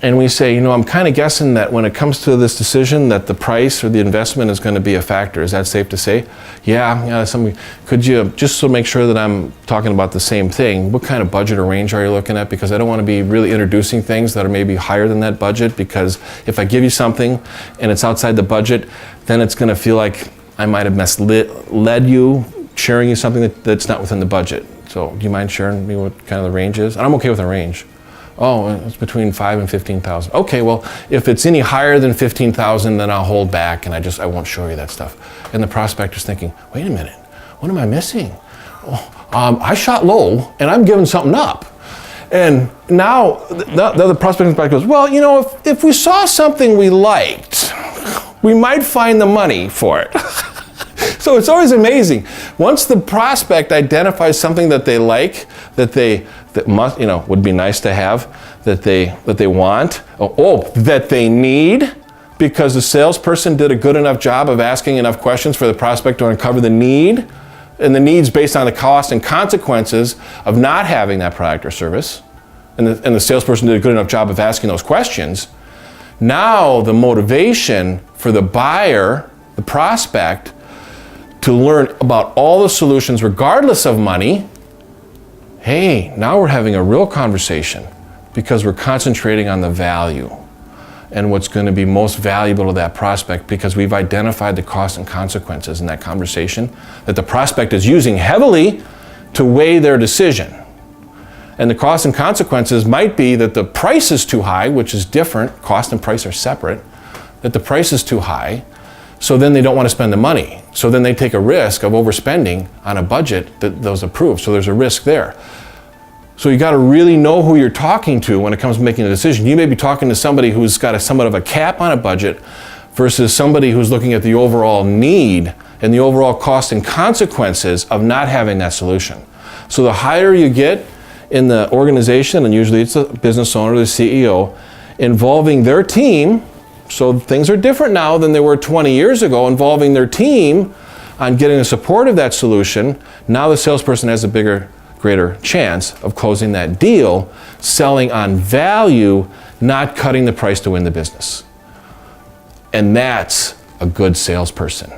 and we say, I'm kind of guessing that when it comes to this decision that the price or the investment is going to be a factor. Is that safe to say? Yeah, could you, just to make sure that I'm talking about the same thing, what kind of budget or range are you looking at? Because I don't want to be really introducing things that are maybe higher than that budget, because if I give you something and it's outside the budget, then it's going to feel like I might have misled you, sharing you something that's not within the budget. So do you mind sharing me what kind of the range is? And I'm okay with a range. Oh, it's between 5,000 and 15,000. Okay, well, if it's any higher than 15,000, then I'll hold back and I won't show you that stuff. And the prospector's thinking, wait a minute, what am I missing? Oh, I shot low and I'm giving something up. And now the prospecting back goes, well, if we saw something we liked, we might find the money for it. So it's always amazing. Once the prospect identifies something that they like, that must, would be nice to have, that they want, that they need, because the salesperson did a good enough job of asking enough questions for the prospect to uncover the need, and the needs based on the cost and consequences of not having that product or service, and the salesperson did a good enough job of asking those questions. Now the motivation for the buyer, the prospect, to learn about all the solutions regardless of money. Hey, now we're having a real conversation because we're concentrating on the value and what's going to be most valuable to that prospect, because we've identified the costs and consequences in that conversation that the prospect is using heavily to weigh their decision. And the costs and consequences might be that the price is too high, which is different. Cost and price are separate. That the price is too high, so then they don't want to spend the money. So then they take a risk of overspending on a budget that those approved. So there's a risk there. So you got to really know who you're talking to when it comes to making a decision. You may be talking to somebody who's got somewhat of a cap on a budget versus somebody who's looking at the overall need and the overall cost and consequences of not having that solution. So the higher you get in the organization, and usually it's the business owner, the CEO, involving their team. So things are different now than they were 20 years ago, involving their team on getting the support of that solution. Now the salesperson has a greater chance of closing that deal, selling on value, not cutting the price to win the business. And that's a good salesperson.